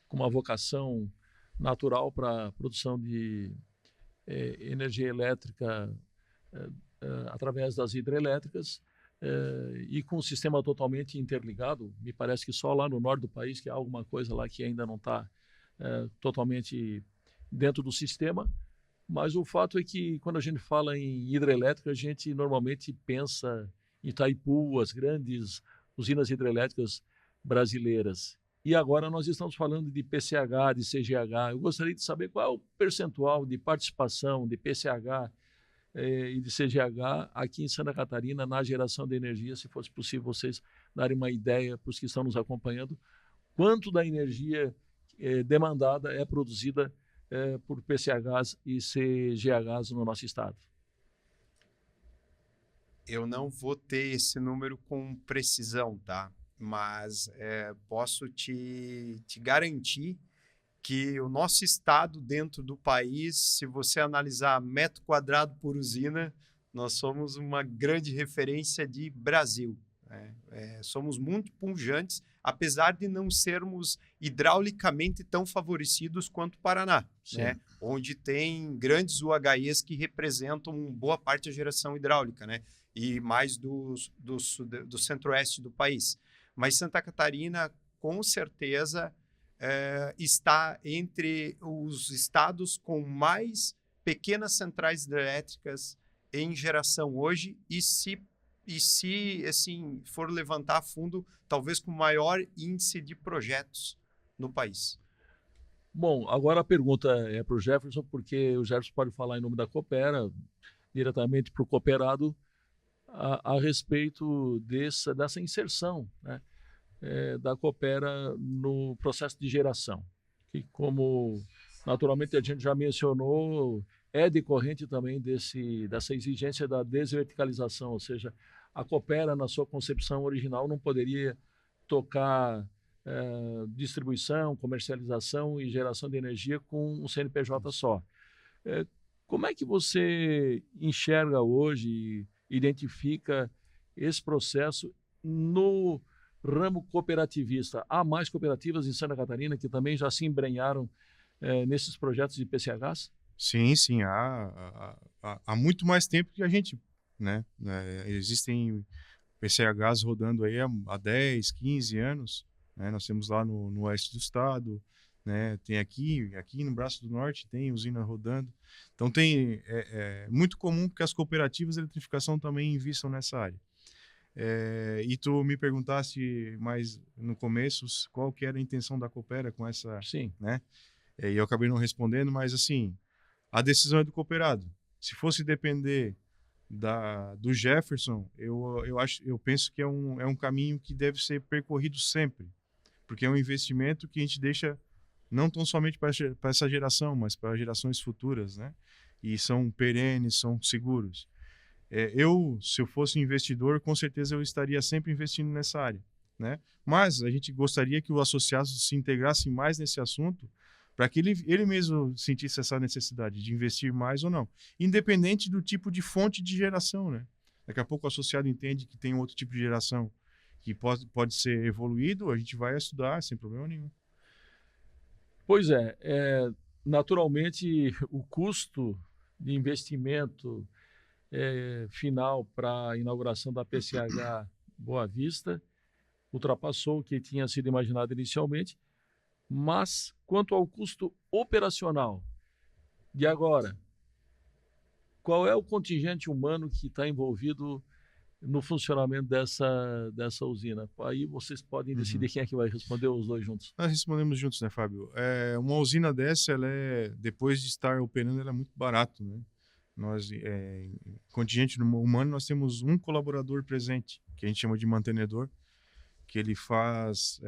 com uma vocação natural para a produção de energia elétrica através das hidrelétricas e com um sistema totalmente interligado, me parece que só lá no norte do país que há alguma coisa lá que ainda não está totalmente dentro do sistema, mas o fato é que quando a gente fala em hidrelétrica, a gente normalmente pensa em Itaipu, as grandes usinas hidrelétricas brasileiras. E agora nós estamos falando de PCH, de CGH. Eu gostaria de saber qual é o percentual de participação de PCH e de CGH aqui em Santa Catarina na geração de energia, se fosse possível vocês darem uma ideia para os que estão nos acompanhando, quanto da energia demandada é produzida por PCHs e CGHs no nosso estado. Eu não vou ter esse número com precisão, tá? Mas posso te garantir que o nosso estado dentro do país, se você analisar metro quadrado por usina, nós somos uma grande referência de Brasil. Somos muito pujantes, apesar de não sermos hidraulicamente tão favorecidos quanto o Paraná, né? Onde tem grandes UHEs que representam boa parte da geração hidráulica, né? E mais do centro-oeste do país. Mas Santa Catarina, com certeza, está entre os estados com mais pequenas centrais hidrelétricas em geração hoje e se assim, for levantar a fundo, talvez com maior índice de projetos no país. Bom, agora a pergunta é para o Jefferson, porque o Jefferson pode falar em nome da Coopera, diretamente para o cooperado, a respeito dessa inserção, né, da Coopera no processo de geração, que, como naturalmente a gente já mencionou, é decorrente também dessa exigência da desverticalização, ou seja, a Coopera, na sua concepção original, não poderia tocar distribuição, comercialização e geração de energia com um CNPJ só. Como é que você enxerga hoje, identifica esse processo no ramo cooperativista? Há mais cooperativas em Santa Catarina que também já se embrenharam nesses projetos de PCHs? Sim, há muito mais tempo que a gente, né? Existem PCHs rodando aí há 10, 15 anos, né? Nós temos lá no oeste do estado, né? Tem aqui no Braço do Norte tem usina rodando. Então é muito comum que as cooperativas de eletrificação também invistam nessa área. E tu me perguntaste mais no começo qual que era a intenção da Coopera com essa, Sim, né? E eu acabei não respondendo, mas assim, a decisão é do cooperado. Se fosse depender do Jefferson, eu penso que é um caminho que deve ser percorrido sempre, porque é um investimento que a gente deixa não tão somente para essa geração, mas para gerações futuras, né? E são perenes, são seguros. Se eu fosse investidor, com certeza eu estaria sempre investindo nessa área, né? Mas a gente gostaria que o associado se integrasse mais nesse assunto para que ele mesmo sentisse essa necessidade de investir mais ou não, independente do tipo de fonte de geração, né? Daqui a pouco o associado entende que tem outro tipo de geração que pode ser evoluído, a gente vai estudar sem problema nenhum. Pois é, naturalmente o custo de investimento final para a inauguração da PCH Boa Vista ultrapassou o que tinha sido imaginado inicialmente, mas quanto ao custo operacional de agora, qual é o contingente humano que está envolvido no funcionamento dessa usina? Aí vocês podem decidir quem é que vai responder, os dois juntos. Nós respondemos juntos, né, Fábio? Uma usina dessa, depois de estar operando, ela é muito barato, né? Nós, contingente humano, nós temos um colaborador presente, que a gente chama de mantenedor, que ele faz,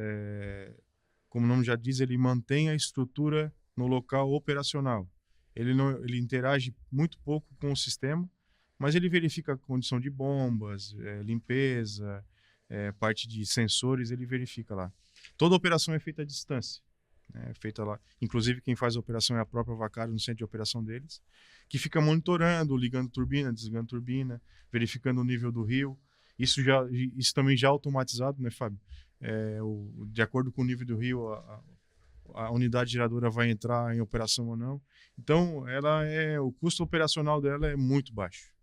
como o nome já diz, ele mantém a estrutura no local operacional. Ele interage muito pouco com o sistema, mas ele verifica a condição de bombas, limpeza, parte de sensores, ele verifica lá. Toda operação é feita à distância, né? É feita lá. Inclusive, quem faz a operação é a própria Vaccaro no centro de operação deles, que fica monitorando, ligando turbina, desligando turbina, verificando o nível do rio. Isso também já automatizado, né, Fábio? De acordo com o nível do rio, a unidade geradora vai entrar em operação ou não. Então, o custo operacional dela é muito baixo.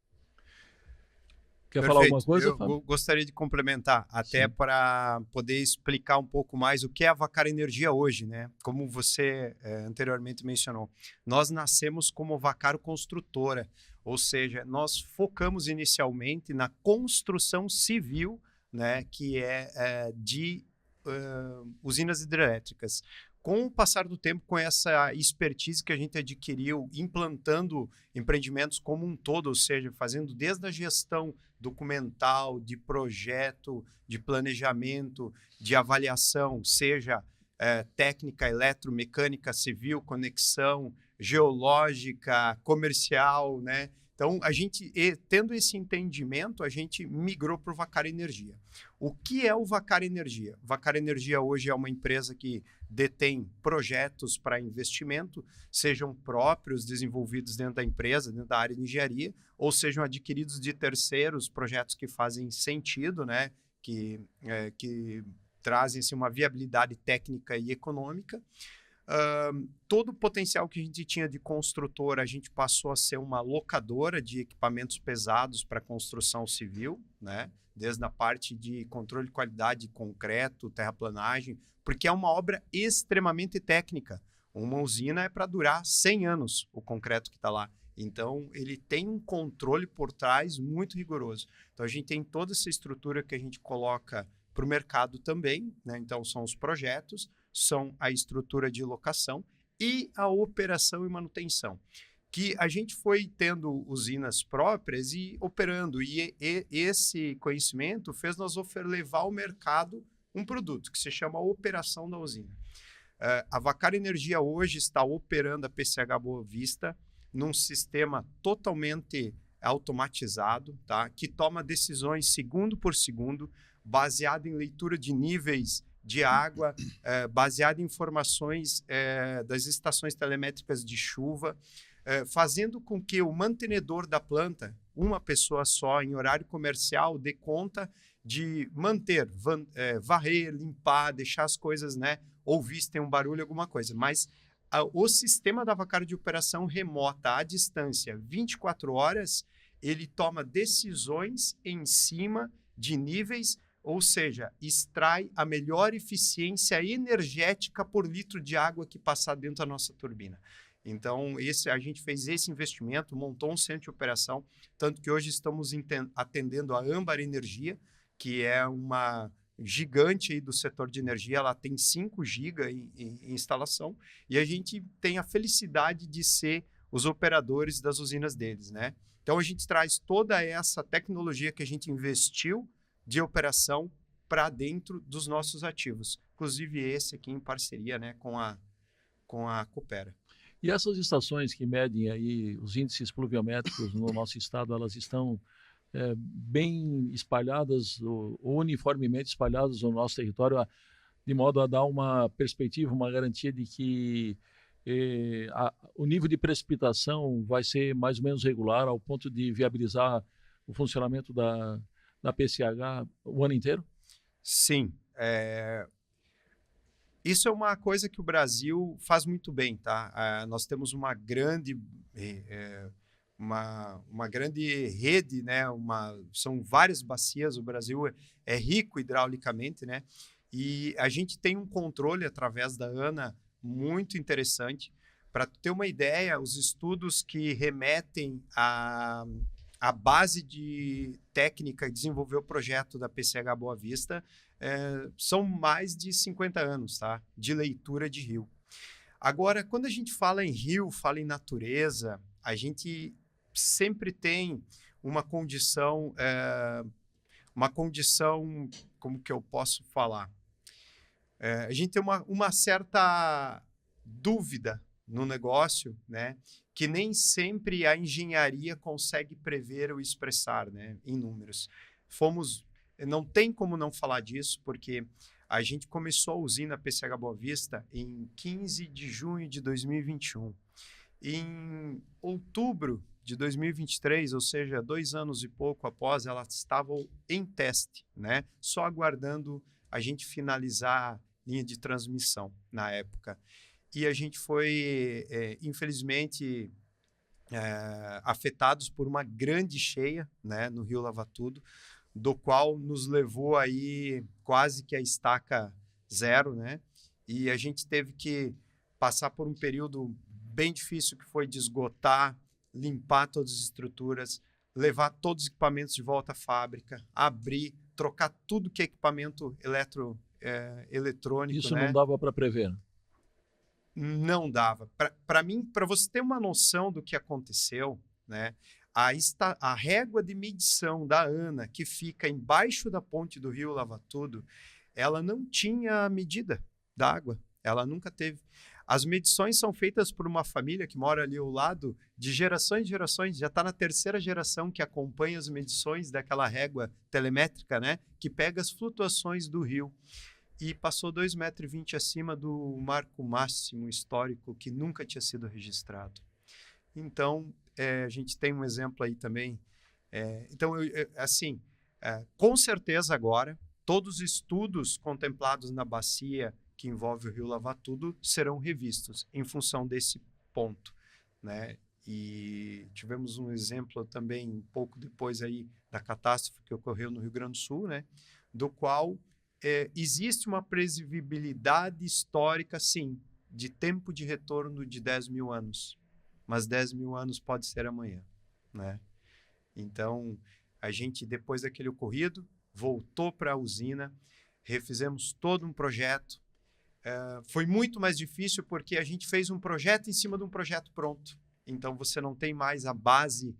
Quer Perfeito. falar alguma coisa, Eu Fábio? gostaria de complementar, até para poder explicar um pouco mais o que é a Vaccaro Energia hoje, né? Como você anteriormente mencionou. Nós nascemos como Vaccaro Construtora, ou seja, nós focamos inicialmente na construção civil, né, que de usinas hidrelétricas. Com o passar do tempo, com essa expertise que a gente adquiriu, implantando empreendimentos como um todo, ou seja, fazendo desde a gestão documental, de projeto, de planejamento, de avaliação, seja técnica, eletromecânica, civil, conexão, geológica, comercial, né? Então, tendo esse entendimento, a gente migrou para o Vaccaro Energia. O que é o Vaccaro Energia? O Vaccaro Energia hoje é uma empresa que detém projetos para investimento, sejam próprios, desenvolvidos dentro da empresa, dentro da área de engenharia, ou sejam adquiridos de terceiros, projetos que fazem sentido, né? Que trazem assim, uma viabilidade técnica e econômica. Todo o potencial que a gente tinha de construtora, a gente passou a ser uma locadora de equipamentos pesados para construção civil, né? Desde a parte de controle de qualidade de concreto, terraplanagem, porque é uma obra extremamente técnica. Uma usina é para durar 100 anos, o concreto que está lá. Então, ele tem um controle por trás muito rigoroso. Então, a gente tem toda essa estrutura que a gente coloca para o mercado também, né? Então, são os projetos, são a estrutura de locação e a operação e manutenção, que a gente foi tendo usinas próprias e operando, e esse conhecimento fez nós levar ao mercado um produto que se chama operação da usina. A Vaccaro Energia hoje está operando a PCH Boa Vista num sistema totalmente automatizado, tá? Que toma decisões segundo por segundo, baseado em leitura de níveis de água, baseado em informações das estações telemétricas de chuva, fazendo com que o mantenedor da planta, uma pessoa só, em horário comercial, dê conta de manter, varrer, limpar, deixar as coisas, né, ouvir se tem um barulho, alguma coisa. Mas o sistema da Vaccaro de operação remota, à distância, 24 horas, ele toma decisões em cima de níveis, ou seja, extrai a melhor eficiência energética por litro de água que passar dentro da nossa turbina. Então, a gente fez esse investimento, montou um centro de operação, tanto que hoje estamos atendendo a Âmbar Energia, que é uma gigante aí do setor de energia, ela tem 5 GB em instalação, e a gente tem a felicidade de ser os operadores das usinas deles, né? Então, a gente traz toda essa tecnologia que a gente investiu de operação para dentro dos nossos ativos. Inclusive esse aqui em parceria, né, com a Coopera. E essas estações que medem aí os índices pluviométricos no nosso estado, elas estão bem espalhadas ou uniformemente espalhadas no nosso território, de modo a dar uma perspectiva, uma garantia de que o nível de precipitação vai ser mais ou menos regular ao ponto de viabilizar o funcionamento da PCH o ano inteiro? Sim. Isso é uma coisa que o Brasil faz muito bem, tá? Nós temos uma grande rede, né? São várias bacias. O Brasil é rico hidraulicamente, né? E a gente tem um controle através da ANA muito interessante. Para ter uma ideia, os estudos que remetem à base de técnica que desenvolveu o projeto da PCH Boa Vista são mais de 50 anos, tá? De leitura de rio. Agora, quando a gente fala em rio, fala em natureza, a gente sempre tem uma condição, como que eu posso falar? A gente tem uma certa dúvida no negócio, né? Que nem sempre a engenharia consegue prever ou expressar, né? Em números. Não tem como não falar disso, porque a gente começou a usina PCH Boa Vista em 15 de junho de 2021. Em outubro de 2023, ou seja, 2 anos e pouco após, elas estavam em teste, né? Só aguardando a gente finalizar a linha de transmissão na época. E a gente foi, infelizmente, afetados por uma grande cheia, né, no Rio Lava Tudo, do qual nos levou aí quase que a estaca zero, né? E a gente teve que passar por um período bem difícil, que foi de esgotar, limpar todas as estruturas, levar todos os equipamentos de volta à fábrica, abrir, trocar tudo que é equipamento eletrônico. Isso, né? Não dava para prever? Não dava. Para você ter uma noção do que aconteceu, né? A régua de medição da ANA, que fica embaixo da ponte do Rio Lava Tudo, ela não tinha medida da água. Ela nunca teve. As medições são feitas por uma família que mora ali ao lado, de gerações e gerações. Já está na 3ª geração que acompanha as medições daquela régua telemétrica, né? Que pega as flutuações do rio. E passou 2,20 metros acima do marco máximo histórico, que nunca tinha sido registrado. Então, a gente tem um exemplo aí também. Então, com certeza agora, todos os estudos contemplados na bacia que envolve o Rio Lava Tudo serão revistos em função desse ponto, né? E tivemos um exemplo também um pouco depois aí da catástrofe que ocorreu no Rio Grande do Sul, né? Do qual existe uma previsibilidade histórica, sim, de tempo de retorno de 10 mil anos. Mas 10 mil anos pode ser amanhã, né? Então, a gente, depois daquele ocorrido, voltou para a usina, refizemos todo um projeto. Foi muito mais difícil porque a gente fez um projeto em cima de um projeto pronto. Então, você não tem mais a base,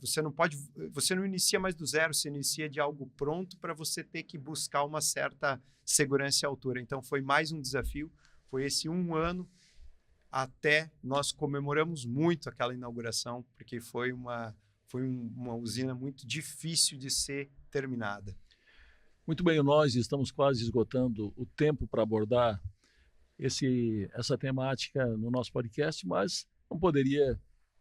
você não inicia mais do zero, você inicia de algo pronto para você ter que buscar uma certa segurança e altura. Então, foi mais um desafio, foi esse 1 ano até nós comemoramos muito aquela inauguração, porque foi uma usina muito difícil de ser terminada. Muito bem, nós estamos quase esgotando o tempo para abordar essa temática no nosso podcast, mas não poderia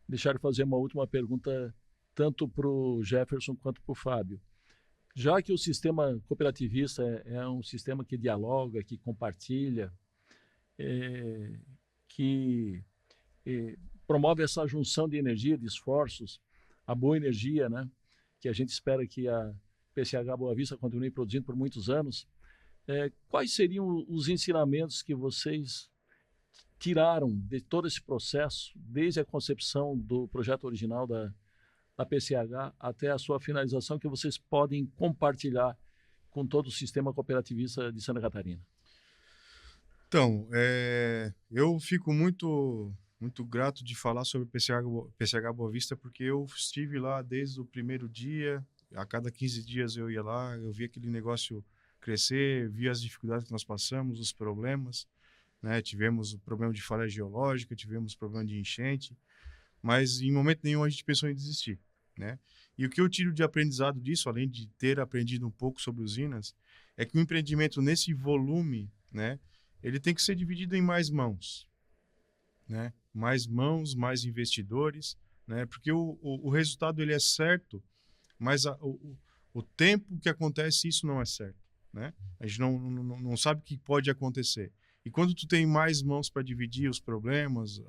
deixar de fazer uma última pergunta tanto para o Jefferson quanto para o Fábio. Já que o sistema cooperativista é um sistema que dialoga, que compartilha, que promove essa junção de energia, de esforços, a boa energia, né? Que a gente espera que a PCH Boa Vista continue produzindo por muitos anos. Quais seriam os ensinamentos que vocês tiraram de todo esse processo, desde a concepção do projeto original da PCH até a sua finalização, que vocês podem compartilhar com todo o sistema cooperativista de Santa Catarina? Então, eu fico muito grato de falar sobre PCH Boa Vista, porque eu estive lá desde o primeiro dia. A cada 15 dias eu ia lá, eu via aquele negócio crescer, via as dificuldades que nós passamos, os problemas, né? Tivemos o problema de falha geológica, tivemos problema de enchente, mas em momento nenhum a gente pensou em desistir, né? E o que eu tiro de aprendizado disso, além de ter aprendido um pouco sobre usinas, é que o empreendimento nesse volume, né, ele tem que ser dividido em mais mãos, né? Mais mãos, mais investidores, né? Porque o resultado ele é certo, mas o tempo que acontece isso não é certo, né? A gente não sabe o que pode acontecer. E quando tu tem mais mãos para dividir os problemas,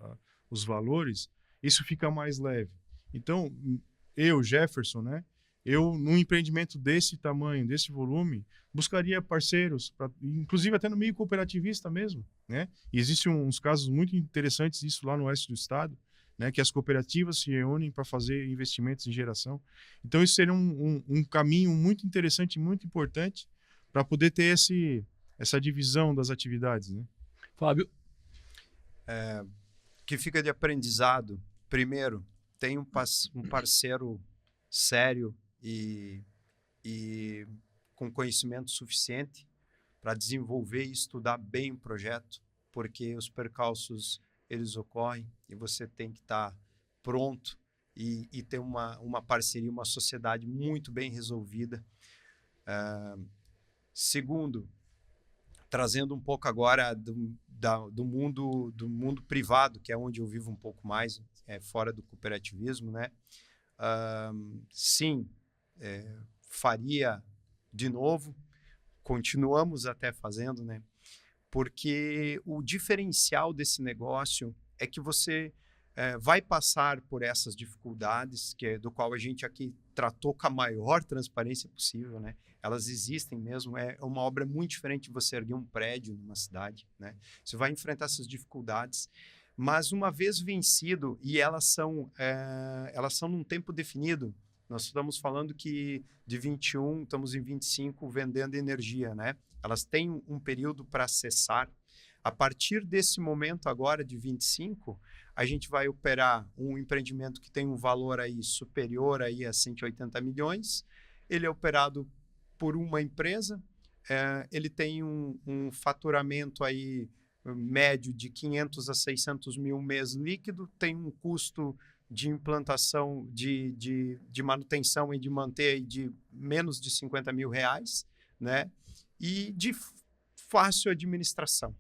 os valores, isso fica mais leve. Então, eu, Jefferson, né? Eu, num empreendimento desse tamanho, desse volume, buscaria parceiros, inclusive até no meio cooperativista mesmo, né? E existem uns casos muito interessantes disso lá no oeste do estado, né? Que as cooperativas se reúnem para fazer investimentos em geração. Então, isso seria um caminho muito interessante e muito importante para poder ter essa divisão das atividades, né? Fábio? Que fica de aprendizado, primeiro, tem um parceiro sério e com conhecimento suficiente para desenvolver e estudar bem o projeto, porque os percalços eles ocorrem e você tem que estar pronto e ter uma parceria, uma sociedade muito bem resolvida. Segundo, trazendo um pouco agora do mundo privado, que é onde eu vivo um pouco mais, fora do cooperativismo, né? Sim, faria de novo, continuamos até fazendo, né? Porque o diferencial desse negócio é que você vai passar por essas dificuldades, do qual a gente aqui tratou com a maior transparência possível, né? Elas existem mesmo, é uma obra muito diferente de você erguer um prédio numa cidade, né? Você vai enfrentar essas dificuldades, mas uma vez vencido, e elas são num tempo definido. Nós estamos falando que de 21, estamos em 25 vendendo energia, né? Elas têm um período para cessar. A partir desse momento agora, de 25, a gente vai operar um empreendimento que tem um valor aí superior aí a 180 milhões. Ele é operado por uma empresa, ele tem um faturamento aí médio de 500 a 600 mil mês líquido, tem um custo de implantação, de manutenção e de manter de menos de 50 mil reais, né? E de fácil administração.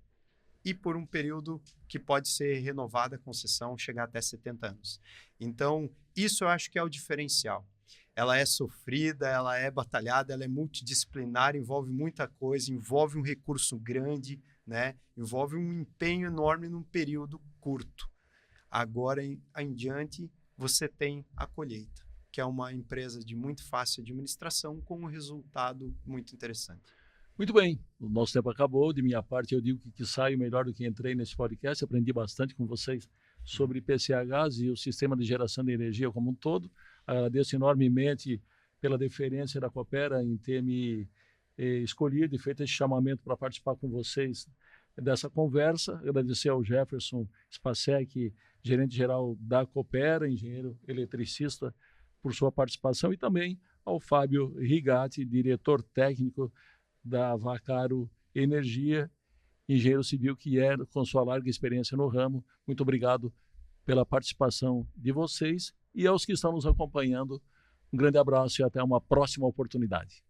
E por um período que pode ser renovada a concessão, chegar até 70 anos. Então, isso eu acho que é o diferencial. Ela é sofrida, ela é batalhada, ela é multidisciplinar, envolve muita coisa, envolve um recurso grande, né? Envolve um empenho enorme num período curto. Agora em diante, você tem a colheita, que é uma empresa de muito fácil administração com um resultado muito interessante. Muito bem, o nosso tempo acabou. De minha parte, eu digo que saio melhor do que entrei nesse podcast. Aprendi bastante com vocês sobre PCHs e o sistema de geração de energia como um todo. Agradeço enormemente pela deferência da Coopera em ter me escolhido e feito esse chamamento para participar com vocês dessa conversa. Agradecer ao Jefferson Spacek, gerente-geral da Coopera, engenheiro eletricista, por sua participação, e também ao Fábio Rigatti, diretor técnico da Vacaro Energia, engenheiro civil que é com sua larga experiência no ramo. Muito obrigado pela participação de vocês e aos que estão nos acompanhando. Um grande abraço e até uma próxima oportunidade.